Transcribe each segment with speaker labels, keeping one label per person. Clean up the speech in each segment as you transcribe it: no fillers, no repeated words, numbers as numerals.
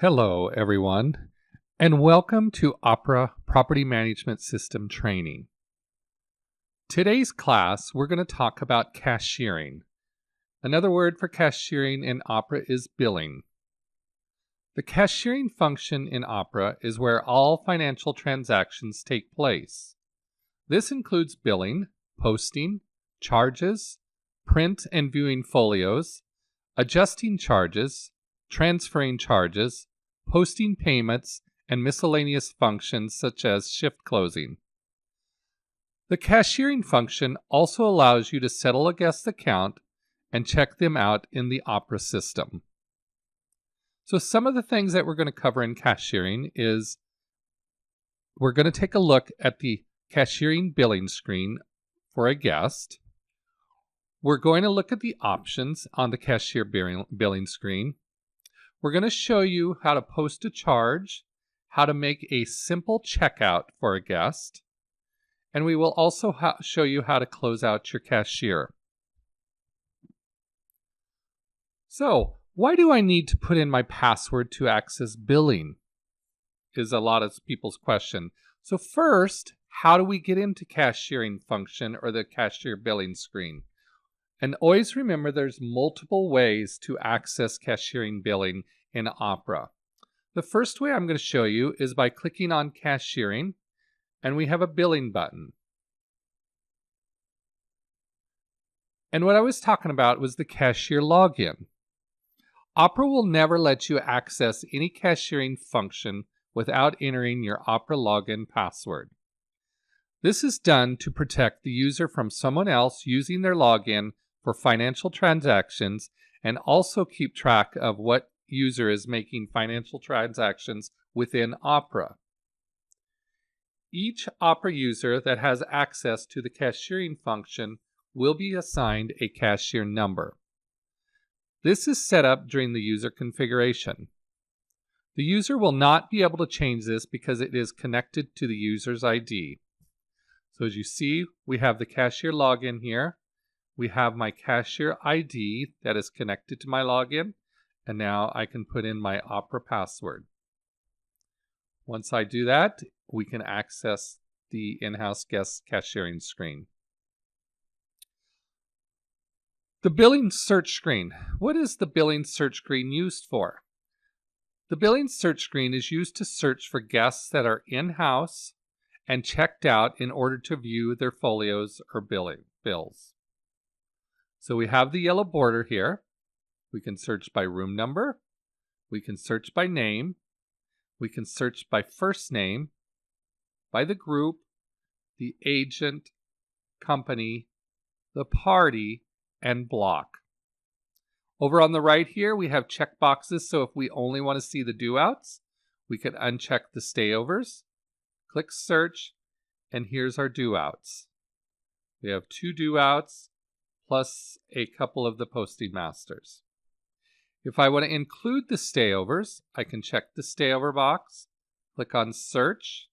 Speaker 1: Hello, everyone, and welcome to Opera Property Management System Training. Today's class, we're going to talk about cashiering. Another word for cashiering in Opera is billing. The cashiering function in Opera is where all financial transactions take place. This includes billing, posting, charges, print and viewing folios, adjusting charges, transferring charges, posting payments, and miscellaneous functions such as shift closing. The cashiering function also allows you to settle a guest's account and check them out in the Opera system. So some of the things that we're going to cover in cashiering is we're going to take a look at the cashiering billing screen for a guest. We're going to look at the options on the cashier billing screen. We're going to show you how to post a charge, how to make a simple checkout for a guest, and we will also show you how to close out your cashier. So, why do I need to put in my password to access billing? Is a lot of people's question. So first, how do we get into cashiering function or the cashier billing screen? And always remember there's multiple ways to access cashiering billing in Opera. The first way I'm going to show you is by clicking on Cashiering, and we have a billing button. And what I was talking about was the cashier login. Opera will never let you access any cashiering function without entering your Opera login password. This is done to protect the user from someone else using their login for financial transactions, and also keep track of what user is making financial transactions within Opera. Each Opera user that has access to the cashiering function will be assigned a cashier number. This is set up during the user configuration. The user will not be able to change this because it is connected to the user's ID. So as you see, we have the cashier login here. We have my cashier ID that is connected to my login, and now I can put in my Opera password. Once I do that, we can access the in-house guest cashiering screen. The billing search screen. What is the billing search screen used for? The billing search screen is used to search for guests that are in-house and checked out in order to view their folios or bills. So we have the yellow border here. We can search by room number. We can search by name. We can search by first name, by the group, the agent, company, the party, and block. Over on the right here, we have check boxes. So if we only want to see the do-outs, we can uncheck the stayovers, click search, and here's our do-outs. We have 2 do-outs, plus a couple of the posting masters. If I want to include the stayovers, I can check the stayover box, click on search,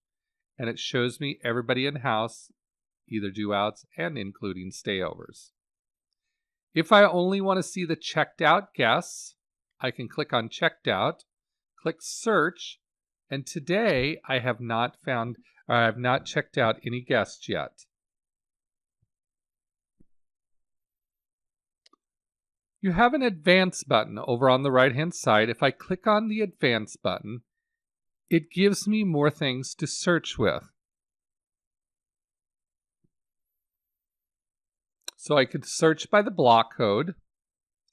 Speaker 1: and it shows me everybody in house, either do-outs and including stayovers. If I only want to see the checked out guests, I can click on checked out, click search, and today I have not checked out any guests yet. You have an Advance button over on the right-hand side. If I click on the Advance button, it gives me more things to search with. So I could search by the block code.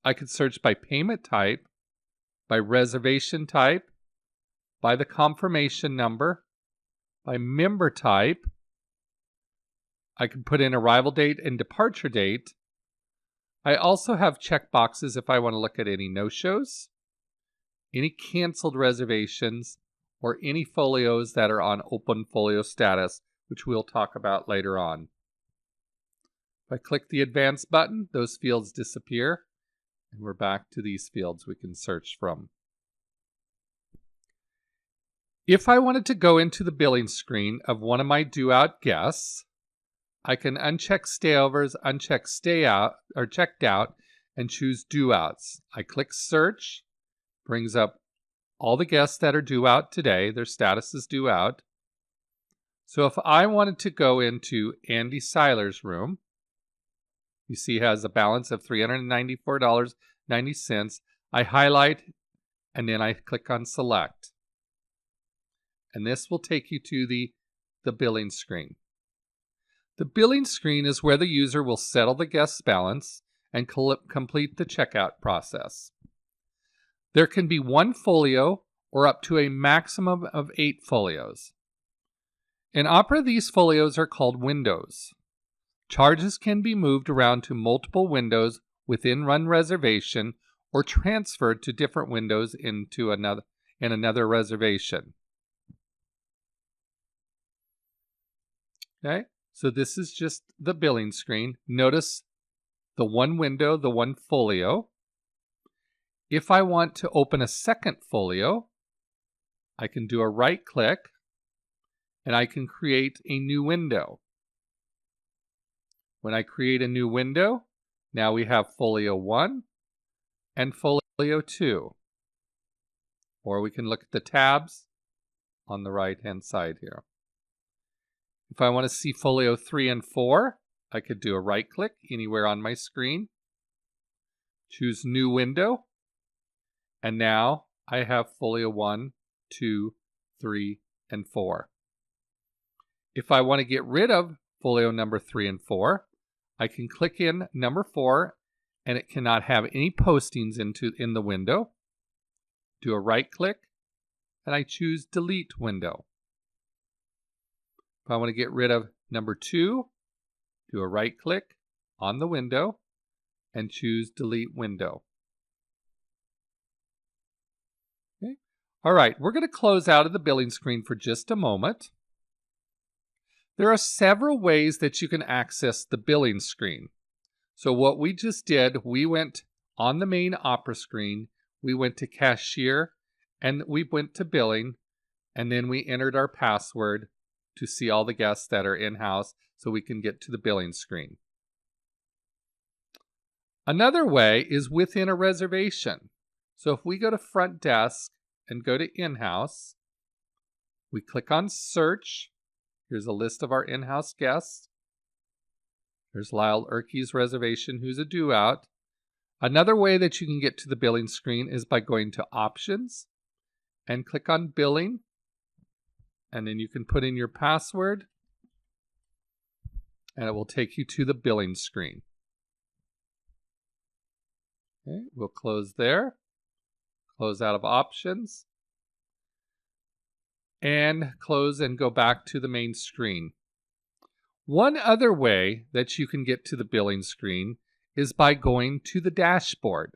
Speaker 1: I could search by payment type, by reservation type, by the confirmation number, by member type. I can put in arrival date and departure date. I also have checkboxes if I want to look at any no-shows, any canceled reservations, or any folios that are on open folio status, which we'll talk about later on. If I click the Advance button, those fields disappear, and we're back to these fields we can search from. If I wanted to go into the billing screen of one of my due-out guests, I can uncheck stayovers, uncheck stay out or checked out, and choose do outs. I click search, brings up all the guests that are due out today. Their status is due out. So if I wanted to go into Andy Seiler's room, you see he has a balance of $394.90. I highlight and then I click on select. And this will take you to the billing screen. The billing screen is where the user will settle the guest's balance and complete the checkout process. There can be 1 folio or up to a maximum of 8 folios. In Opera, these folios are called windows. Charges can be moved around to multiple windows within one reservation or transferred to different windows in another reservation. Okay, so this is just the billing screen. Notice the 1 window, the 1 folio. If I want to open a second folio, I can do a right click and I can create a new window. When I create a new window, now we have folio 1 and folio 2. Or we can look at the tabs on the right hand side here. If I want to see folio 3 and 4, I could do a right click anywhere on my screen, choose new window, and now I have folio 1, 2, 3, and 4. If I want to get rid of folio number 3 and 4, I can click in number 4 and it cannot have any postings in the window. Do a right click and I choose delete window. If I want to get rid of number 2, do a right click on the window and choose delete window. Okay. All right, we're going to close out of the billing screen for just a moment. There are several ways that you can access the billing screen. So what we just did, we went on the main Opera screen, we went to Cashier, and we went to Billing, and then we entered our password to see all the guests that are in-house so we can get to the billing screen. Another way is within a reservation. So if we go to Front Desk and go to In-house, we click on Search. Here's a list of our in-house guests. There's Lyle Erke's reservation, who's a due out. Another way that you can get to the billing screen is by going to Options and click on Billing. And then you can put in your password and it will take you to the billing screen. Okay, we'll close there. Close out of Options. And close and go back to the main screen. One other way that you can get to the billing screen is by going to the dashboard.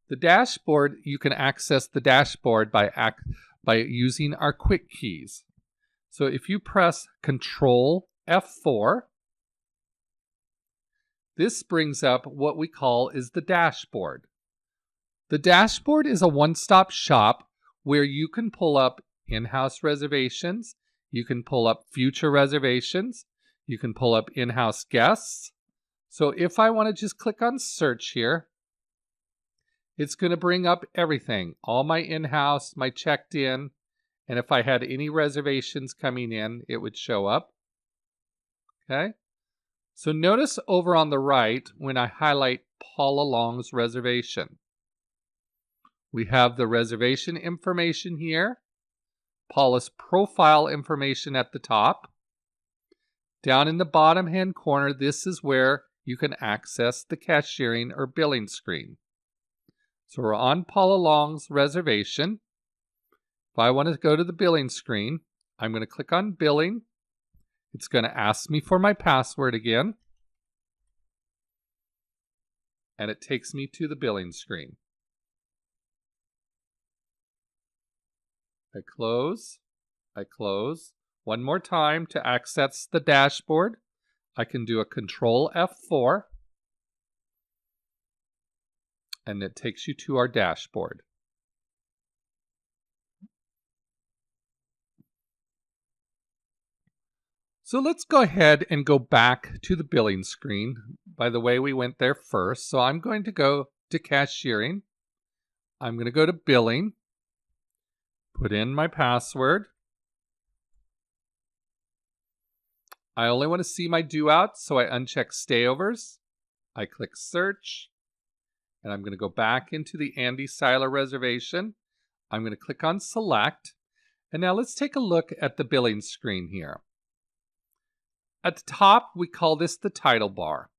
Speaker 1: The dashboard, you can access the dashboard by using our quick keys. So if you press Control F4, this brings up what we call is the dashboard. The dashboard is a one-stop shop where you can pull up in-house reservations, you can pull up future reservations, you can pull up in-house guests. So if I want to just click on search here, it's going to bring up everything, all my in-house, my checked in, and if I had any reservations coming in, it would show up. Okay. So notice over on the right when I highlight Paula Long's reservation. We have the reservation information here, Paula's profile information at the top. Down in the bottom hand corner, this is where you can access the cashiering or billing screen. So we're on Paula Long's reservation. If I want to go to the billing screen, I'm going to click on Billing. It's going to ask me for my password again. And it takes me to the billing screen. I close. One more time to access the dashboard. I can do a Control F4. And it takes you to our dashboard. So let's go ahead and go back to the billing screen. By the way, we went there first. So I'm going to go to Cashiering. I'm going to go to Billing. Put in my password. I only want to see my due out, so I uncheck stayovers. I click search, and I'm going to go back into the Andy Seiler reservation. I'm going to click on select, and now let's take a look at the billing screen here. At the top, we call this the title bar.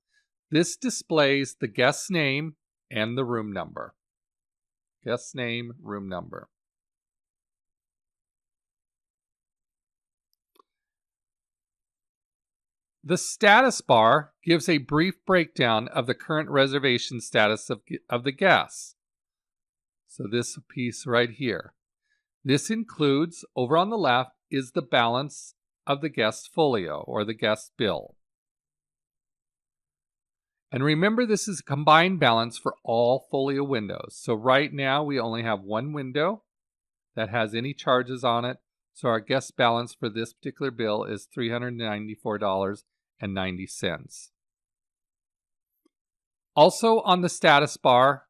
Speaker 1: This displays the guest name and the room number. Guest name, room number. The status bar gives a brief breakdown of the current reservation status of the guests. So this piece right here. This includes, over on the left, is the balance of the guest folio or the guest bill. And remember, this is a combined balance for all folio windows. So right now we only have one window that has any charges on it. So our guest balance for this particular bill is $394.90. Also on the status bar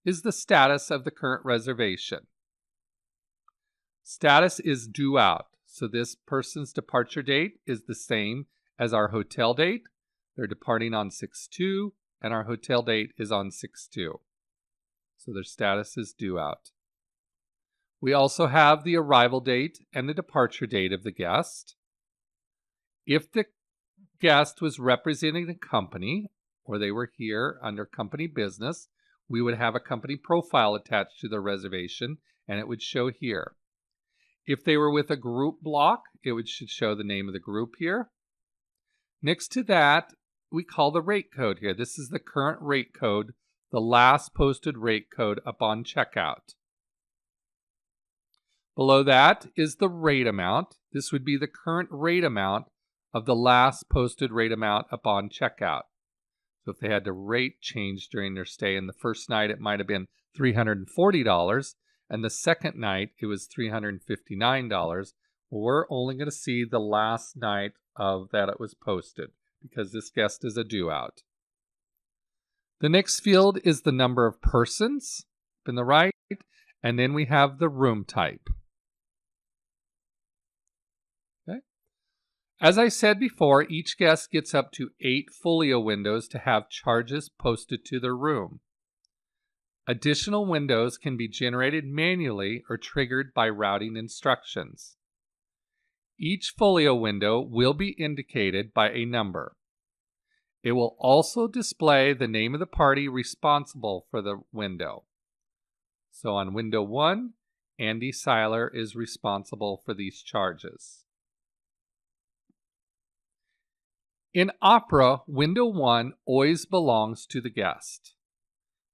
Speaker 1: is the status of the current reservation. Status is due out. So this person's departure date is the same as our hotel date. They're departing on 6/2, and our hotel date is on 6/2. So their status is due out. We also have the arrival date and the departure date of the guest. If the guest was representing the company, or they were here under company business, we would have a company profile attached to their reservation, and it would show here. If they were with a group block, it should show the name of the group here. Next to that, we call the rate code here. This is the current rate code, the last posted rate code upon checkout. Below that is the rate amount. This would be the current rate amount of the last posted rate amount upon checkout. So if they had to rate change during their stay, in the first night it might have been $340, and the second night it was $359. Well, we're only going to see the last night of that it was posted, because this guest is a due out. The next field is the number of persons up in the right, and then we have the room type. Okay. As I said before, each guest gets up to 8 folio windows to have charges posted to their room. Additional windows can be generated manually or triggered by routing instructions. Each folio window will be indicated by a number. It will also display the name of the party responsible for the window. So on window 1, Andy Seiler is responsible for these charges. In Opera, window 1 always belongs to the guest.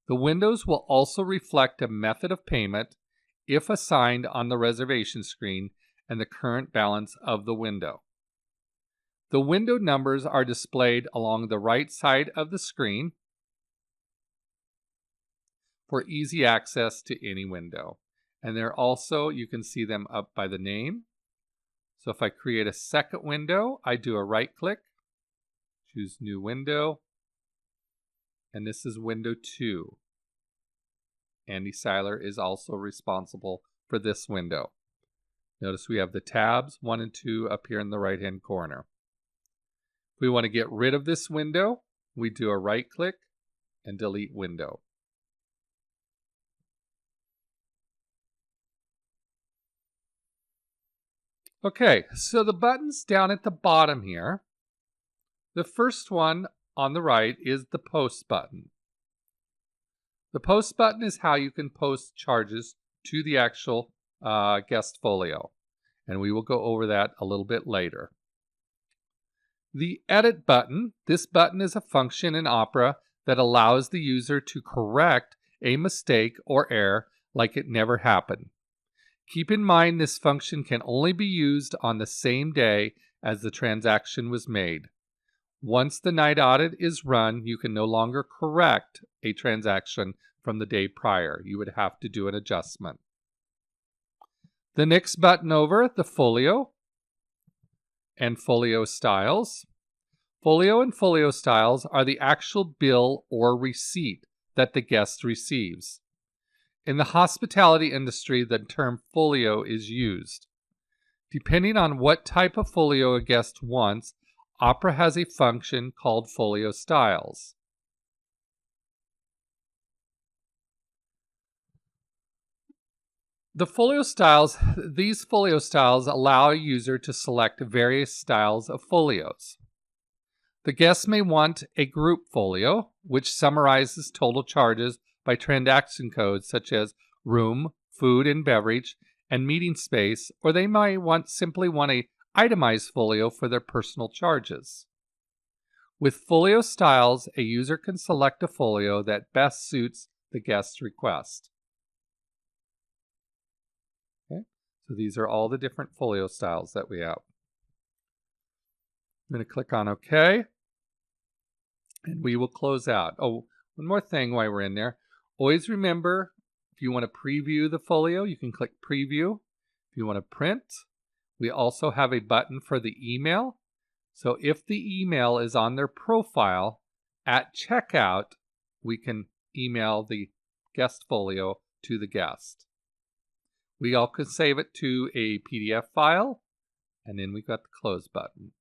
Speaker 1: The windows will also reflect a method of payment if assigned on the reservation screen and the current balance of the window. The window numbers are displayed along the right side of the screen for easy access to any window. And they're also, you can see them up by the name. So if I create a second window, I do a right click, choose new window, and this is window 2. Andy Seiler is also responsible for this window. Notice we have the tabs 1 and 2 up here in the right hand corner. If we want to get rid of this window, we do a right click and delete window. Okay, so the buttons down at the bottom here, the first one on the right is the post button. The post button is how you can post charges to the actual guest folio, and we will go over that a little bit later. The edit button, this button is a function in Opera that allows the user to correct a mistake or error like it never happened. Keep in mind this function can only be used on the same day as the transaction was made. Once the night audit is run, you can no longer correct a transaction from the day prior. You would have to do an adjustment. The next button over, the folio and folio styles. Folio and folio styles are the actual bill or receipt that the guest receives. In the hospitality industry, the term folio is used. Depending on what type of folio a guest wants, Opera has a function called folio styles. These folio styles allow a user to select various styles of folios. The guest may want a group folio, which summarizes total charges by transaction codes such as room, food and beverage, and meeting space, or they might simply want a itemized folio for their personal charges. With folio styles, a user can select a folio that best suits the guest's request. Okay, so these are all the different folio styles that we have. I'm going to click on OK, and we will close out. Oh, one more thing while we're in there. Always remember, if you want to preview the folio, you can click Preview. If you want to print, we also have a button for the email. So if the email is on their profile, at checkout, we can email the guest folio to the guest. We all can save it to a PDF file, and then we've got the Close button.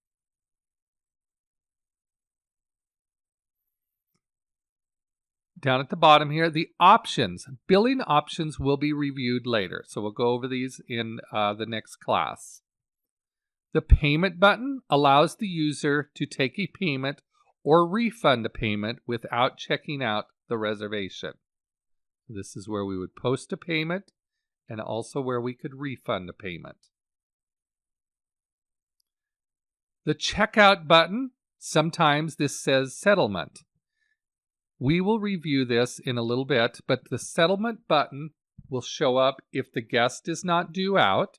Speaker 1: Down at the bottom here, the options. Billing options will be reviewed later, so we'll go over these in the next class. The payment button allows the user to take a payment or refund a payment without checking out the reservation. This is where we would post a payment and also where we could refund a payment. The checkout button, sometimes this says settlement. We will review this in a little bit, but the settlement button will show up if the guest is not due out,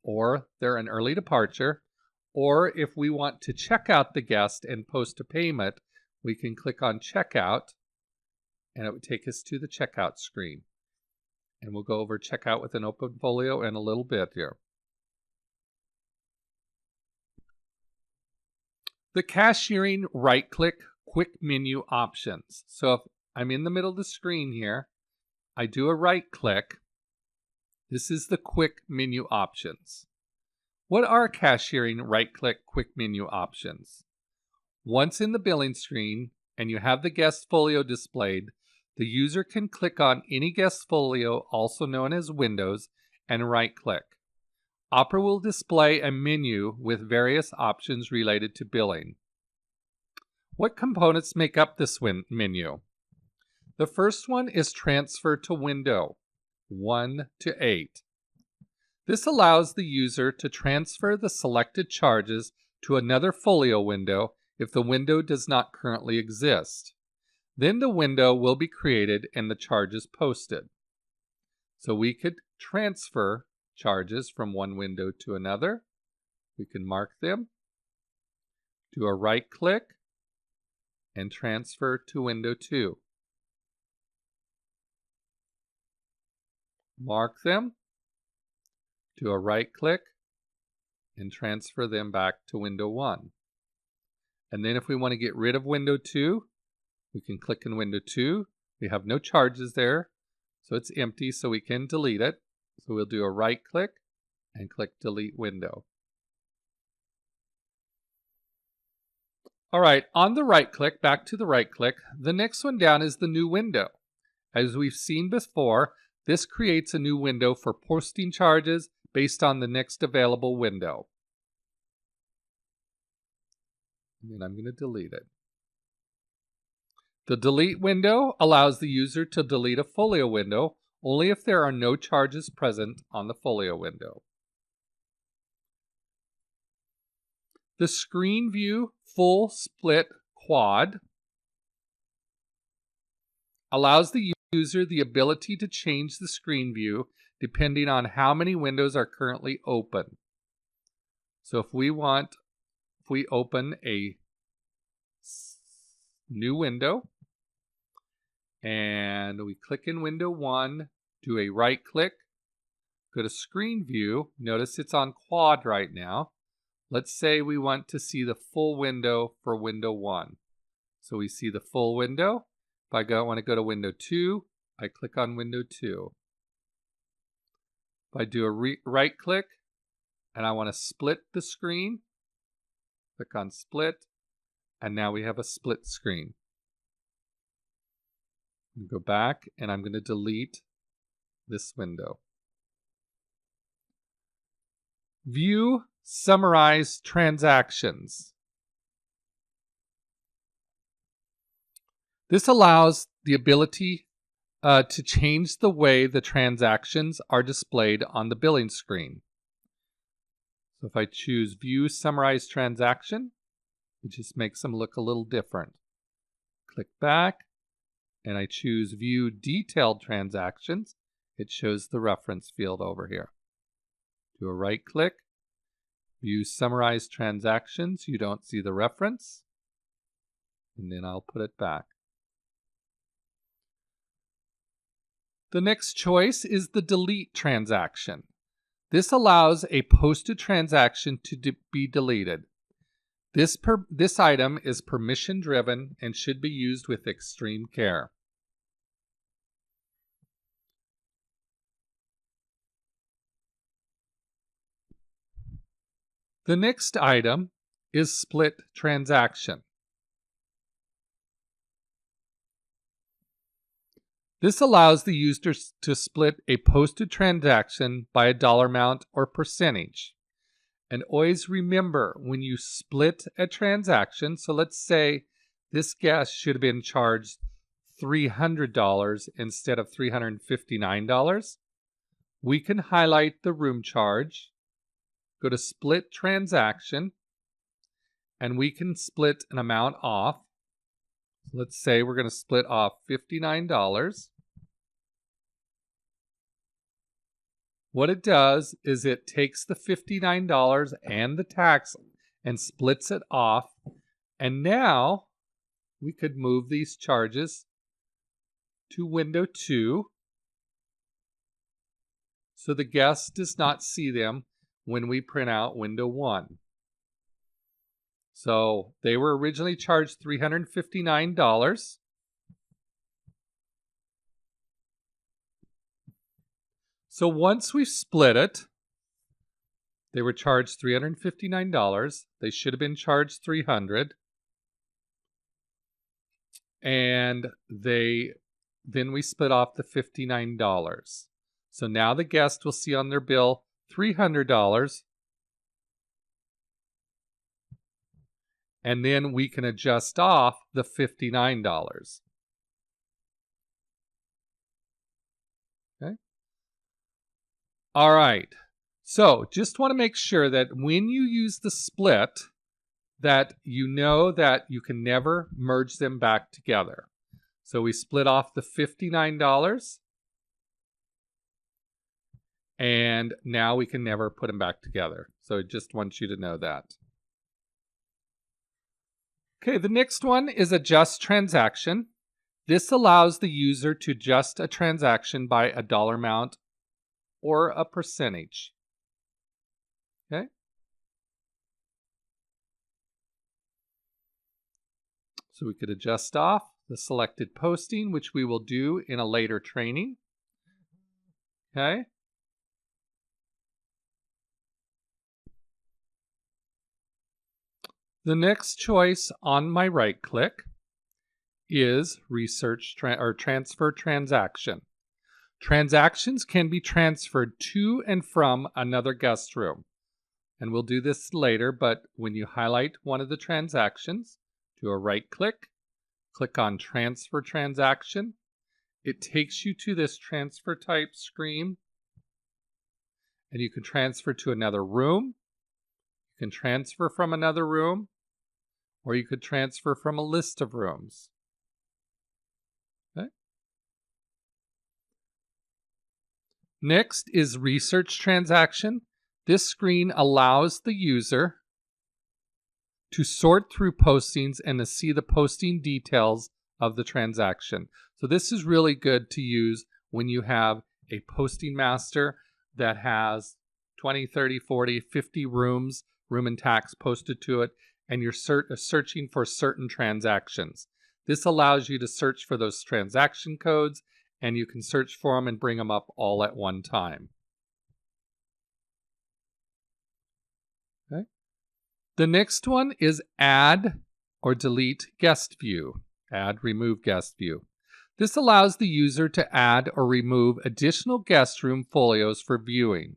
Speaker 1: or they're an early departure, or if we want to check out the guest and post a payment, we can click on checkout, and it would take us to the checkout screen. And we'll go over checkout with an open folio in a little bit here. The cashiering right-click quick menu options. So if I'm in the middle of the screen here, I do a right-click. This is the quick menu options. What are cashiering right-click quick menu options? Once in the billing screen and you have the guest folio displayed, the user can click on any guest folio, also known as windows, and right-click. Opera will display a menu with various options related to billing. What components make up this menu? The first one is Transfer to Window, 1 to 8. This allows the user to transfer the selected charges to another folio window if the window does not currently exist. Then the window will be created and the charges posted. So we could transfer charges from one window to another. We can mark them, do a right-click, and transfer to window 2. Mark them, do a right-click, and transfer them back to window 1. And then if we want to get rid of window 2, we can click in window 2. We have no charges there, so it's empty, so we can delete it. So we'll do a right-click and click Delete Window. All right, on the right-click, back to the right-click, the next one down is the New Window. As we've seen before, this creates a new window for posting charges based on the next available window. And then I'm going to delete it. The Delete window allows the user to delete a folio window only if there are no charges present on the folio window. The Screen View Full Split Quad allows the user the ability to change the screen view depending on how many windows are currently open. So if we open a new window and we click in window 1, do a right click, go to screen view, notice it's on quad right now. Let's say we want to see the full window for window 1. So we see the full window. If I want to go to window 2, I click on window 2. If I do a right click and I want to split the screen, click on split, and now we have a split screen. Go back and I'm going to delete this window. View summarized transactions. This allows the ability to change the way the transactions are displayed on the billing screen. So if I choose View Summarized Transaction, it just makes them look a little different. Click back, and I choose View Detailed Transactions. It shows the reference field over here. Do a right click, View Summarized Transactions. You don't see the reference, and then I'll put it back. The next choice is the delete transaction. This allows a posted transaction to be deleted. This item is permission driven and should be used with extreme care. The next item is split transaction. This allows the user to split a posted transaction by a dollar amount or percentage. And always remember, when you split a transaction, so let's say this guest should have been charged $300 instead of $359, we can highlight the room charge, go to split transaction, and we can split an amount off. Let's say we're going to split off $59. What it does is it takes the $59 and the tax and splits it off. And now we could move these charges to window 2 so the guest does not see them when we print out window 1. So they were originally charged $359. So once we split it, they were charged $359. They should have been charged $300. And then we split off the $59. So now the guest will see on their bill $300. And then we can adjust off the $59. Okay. All right. So just want to make sure that when you use the split, that you know that you can never merge them back together. So we split off the $59. And now we can never put them back together. So I just want you to know that. Okay, the next one is adjust transaction. This allows the user to adjust a transaction by a dollar amount or a percentage. Okay. So we could adjust off the selected posting, which we will do in a later training. Okay. The next choice on my right click is transfer transaction. Transactions can be transferred to and from another guest room. And we'll do this later, but when you highlight one of the transactions, do a right click, click on transfer transaction. It takes you to this transfer type screen, and you can transfer to another room. You can transfer from another room, or you could transfer from a list of rooms. Okay. Next is research transaction. This screen allows the user to sort through postings and to see the posting details of the transaction. So this is really good to use when you have a posting master that has 20, 30, 40, 50 rooms, room and tax posted to it, and you're searching for certain transactions. This allows you to search for those transaction codes and you can search for them and bring them up all at one time. Okay. The next one is add or delete guest view. Add, remove guest view. This allows the user to add or remove additional guest room folios for viewing.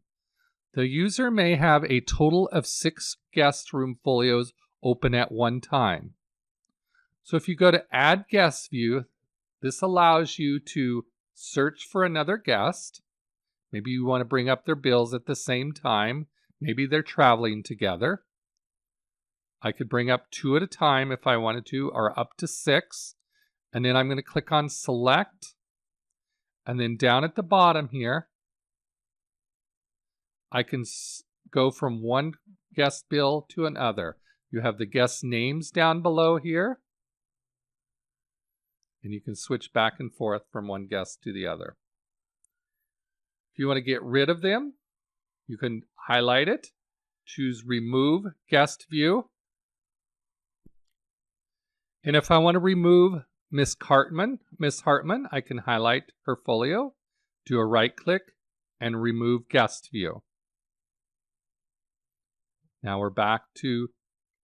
Speaker 1: The user may have a total of 6 guest room folios open at one time. So if you go to add guest view, this allows you to search for another guest. Maybe you want to bring up their bills at the same time. Maybe they're traveling together. I could bring up 2 at a time if I wanted to, or up to 6. And then I'm going to click on select. And then down at the bottom here, I can go from one guest bill to another. You have the guest names down below here. And you can switch back and forth from one guest to the other. If you want to get rid of them, you can highlight it, choose Remove Guest View. And if I want to remove Miss Hartman, I can highlight her folio, do a right click, and remove Guest View. Now we're back to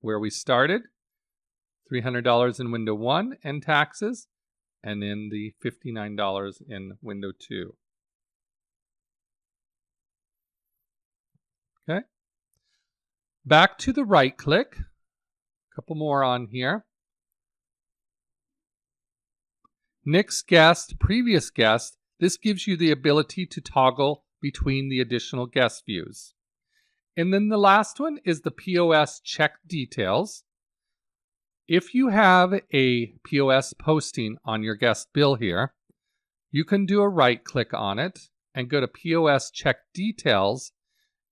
Speaker 1: where we started. $300 in window 1 and taxes, and then the $59 in window 2. Okay. Back to the right click. A couple more on here. Next guest, previous guest. This gives you the ability to toggle between the additional guest views. And then the last one is the POS check details. If you have a POS posting on your guest bill here, you can do a right click on it and go to POS check details,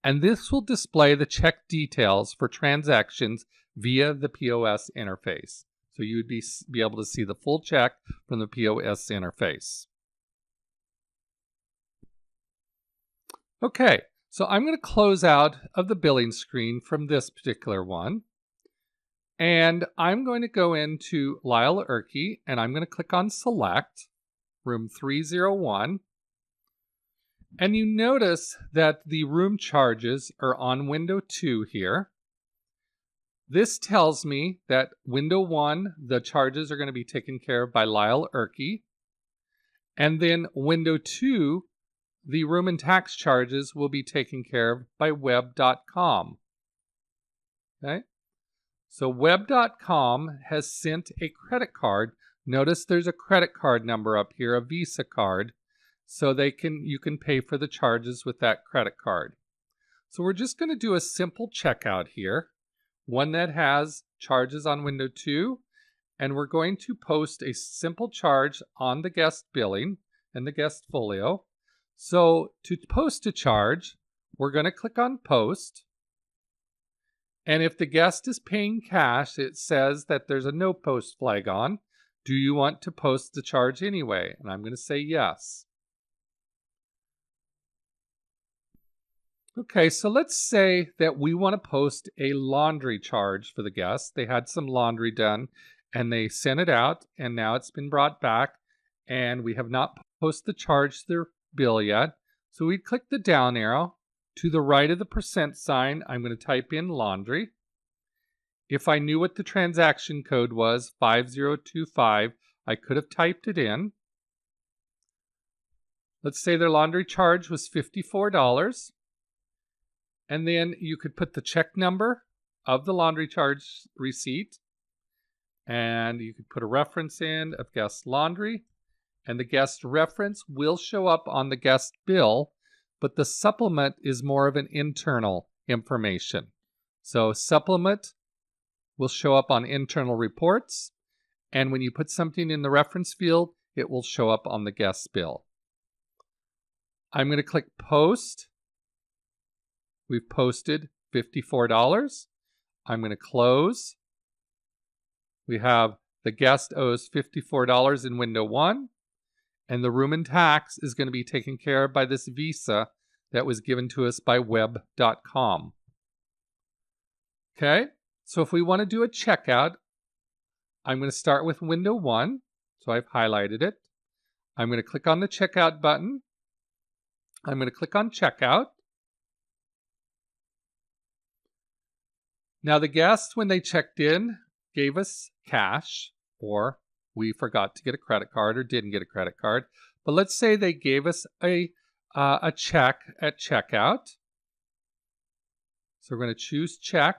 Speaker 1: and this will display the check details for transactions via the POS interface. So you would be able to see the full check from the POS interface. Okay, so I'm going to close out of the billing screen from this particular one. And I'm going to go into Lyle Erkey, and I'm going to click on Select, room 301. And you notice that the room charges are on window 2 here. This tells me that window 1, the charges are going to be taken care of by Lyle Erkey. And then window 2, the room and tax charges will be taken care of by web.com. Okay? So web.com has sent a credit card. Notice there's a credit card number up here, a Visa card, so you can pay for the charges with that credit card. So we're just going to do a simple checkout here, one that has charges on window 2, and we're going to post a simple charge on the guest billing and the guest folio. So to post a charge, we're going to click on Post. And if the guest is paying cash, it says that there's a no post flag on. Do you want to post the charge anyway? And I'm going to say yes. Okay, so let's say that we want to post a laundry charge for the guest. They had some laundry done and they sent it out, and now it's been brought back, and we have not posted the charge to their bill yet. So we'd click the down arrow. To the right of the percent sign, I'm going to type in laundry. If I knew what the transaction code was, 5025, I could have typed it in. Let's say their laundry charge was $54. And then you could put the check number of the laundry charge receipt. And you could put a reference in of guest laundry. And the guest reference will show up on the guest bill, but the supplement is more of an internal information. So supplement will show up on internal reports, and when you put something in the reference field, it will show up on the guest bill. I'm going to click Post. We've posted $54. I'm going to close. We have the guest owes $54 in window 1. And the room and tax is going to be taken care of by this Visa that was given to us by web.com. Okay, so if we want to do a checkout, I'm going to start with window 1. So I've highlighted it. I'm going to click on the checkout button. I'm going to click on checkout. Now the guest, when they checked in, gave us cash, or we forgot to get a credit card or didn't get a credit card. But let's say they gave us a check at checkout. So we're going to choose check.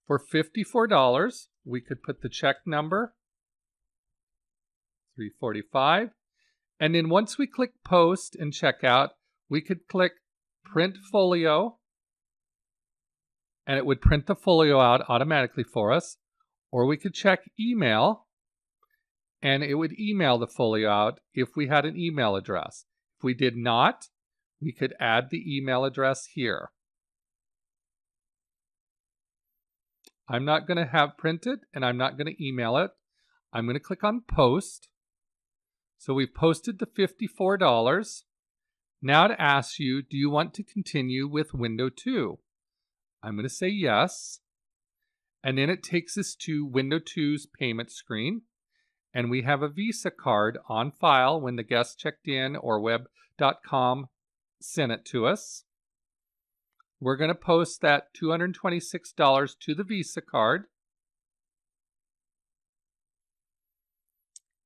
Speaker 1: For $54, we could put the check number, $345. And then once we click post and checkout, we could click print folio, and it would print the folio out automatically for us. Or we could check email, and it would email the folio out if we had an email address. If we did not, we could add the email address here. I'm not going to have printed, and I'm not going to email it. I'm going to click on post. So we've posted the $54. Now it asks you, do you want to continue with window 2? I'm going to say yes. And then it takes us to window 2's payment screen. And we have a Visa card on file when the guest checked in or web.com sent it to us. We're going to post that $226 to the Visa card.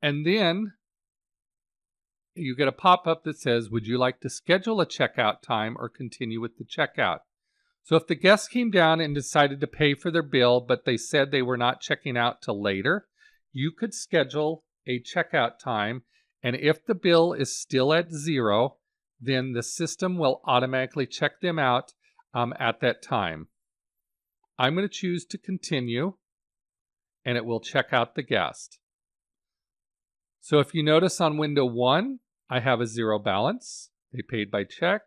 Speaker 1: And then you get a pop-up that says, would you like to schedule a checkout time or continue with the checkout? So if the guest came down and decided to pay for their bill, but they said they were not checking out till later, you could schedule a checkout time. And if the bill is still at 0, then the system will automatically check them out at that time. I'm going to choose to continue, and it will check out the guest. So if you notice on window 1, I have a 0 balance. They paid by check.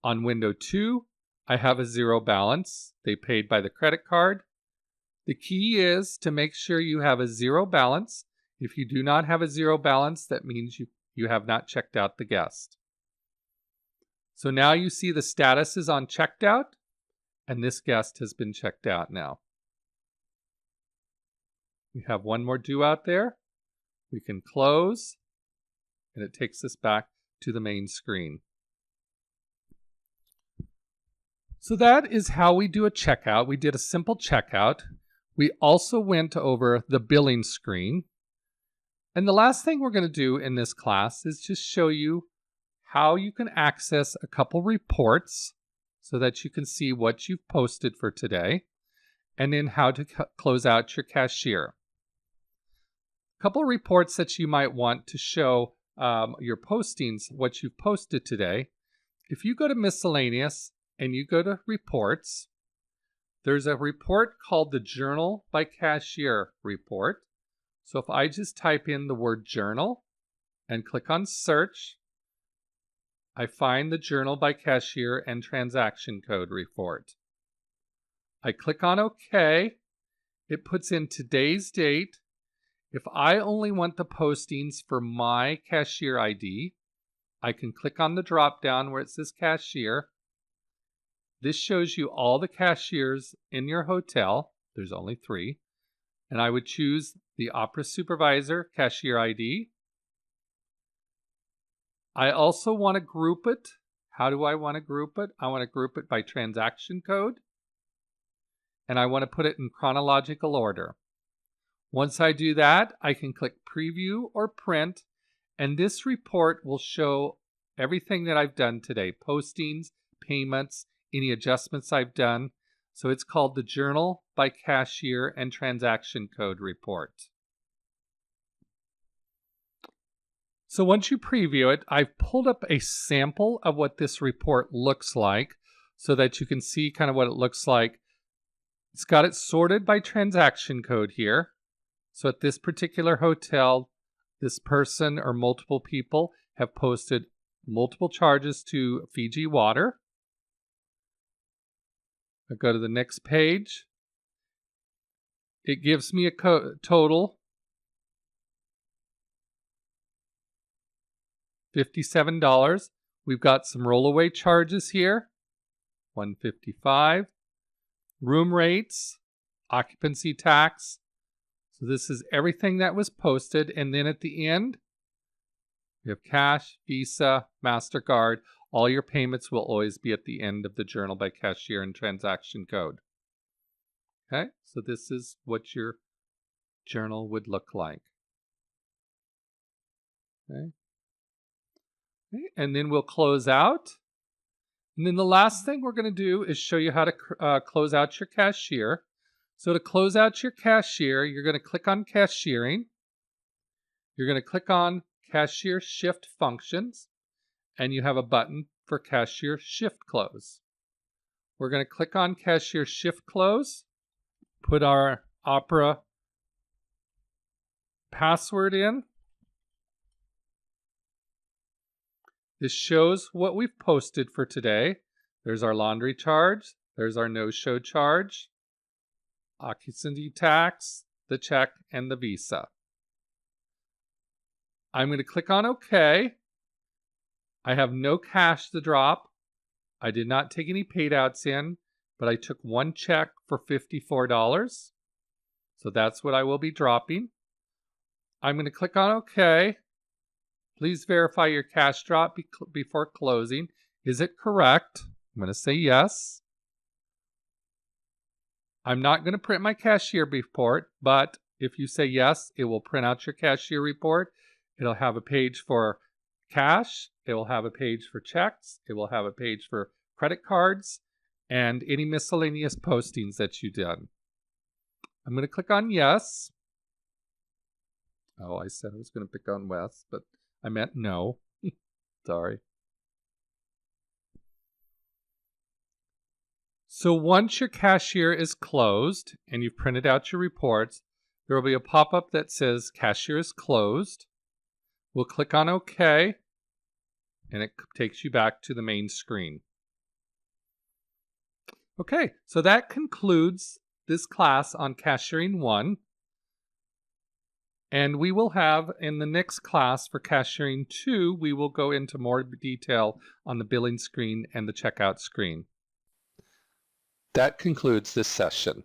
Speaker 1: On window 2, I have a 0 balance. They paid by the credit card. The key is to make sure you have a 0 balance. If you do not have a 0 balance, that means you have not checked out the guest. So now you see the status is on checked out, and this guest has been checked out now. We have one more due out there. We can close, and it takes us back to the main screen. So that is how we do a checkout. We did a simple checkout. We also went over the billing screen. And the last thing we're going to do in this class is just show you how you can access a couple reports so that you can see what you've posted for today, and then how to close out your cashier. A couple of reports that you might want to show your postings, what you've posted today. If you go to miscellaneous and you go to reports, there's a report called the Journal by Cashier report. So if I just type in the word journal and click on search, I find the Journal by Cashier and Transaction Code report. I click on OK. It puts in today's date. If I only want the postings for my cashier ID, I can click on the drop down where it says cashier. This shows you all the cashiers in your hotel. There's only 3. And I would choose the Opera Supervisor cashier ID. I also want to group it. How do I want to group it? I want to group it by transaction code. And I want to put it in chronological order. Once I do that, I can click preview or print, and this report will show everything that I've done today, postings, payments, any adjustments I've done. So it's called the Journal by Cashier and Transaction Code report. So once you preview it, I've pulled up a sample of what this report looks like so that you can see kind of what it looks like. It's got it sorted by transaction code here. So at this particular hotel, this person or multiple people have posted multiple charges to Fiji Water. I go to the next page. It gives me a total $57. We've got some rollaway charges here, $155. Room rates, occupancy tax, So this is everything that was posted, and then at the end, we have cash, Visa, MasterCard. All your payments will always be at the end of the journal by cashier and transaction code. Okay, so this is what your journal would look like. Okay. And then we'll close out. And then the last thing we're going to do is show you how to close out your cashier. So to close out your cashier, you're going to click on Cashiering. You're going to click on Cashier Shift Functions, and you have a button for Cashier Shift Close. We're going to click on Cashier Shift Close, put our Opera password in. This shows what we've posted for today. There's our laundry charge. There's our no-show charge, occupancy tax, the check, and the Visa. I'm going to click on OK. I have no cash to drop. I did not take any paid outs in, but I took one check for $54. So that's what I will be dropping. I'm going to click on OK. Please verify your cash drop before closing. Is it correct? I'm going to say yes. I'm not going to print my cashier report, but if you say yes, it will print out your cashier report. It'll have a page for cash. It will have a page for checks. It will have a page for credit cards and any miscellaneous postings that you did. I'm going to click on yes. Oh, I said I was going to pick on Wes, but I meant no. Sorry. So once your cashier is closed and you've printed out your reports, there will be a pop-up that says cashier is closed. We'll click on OK, and it takes you back to the main screen. Okay, so that concludes this class on Cashiering 1. And we will have, in the next class for Cashiering 2, we will go into more detail on the billing screen and the checkout screen. That concludes this session.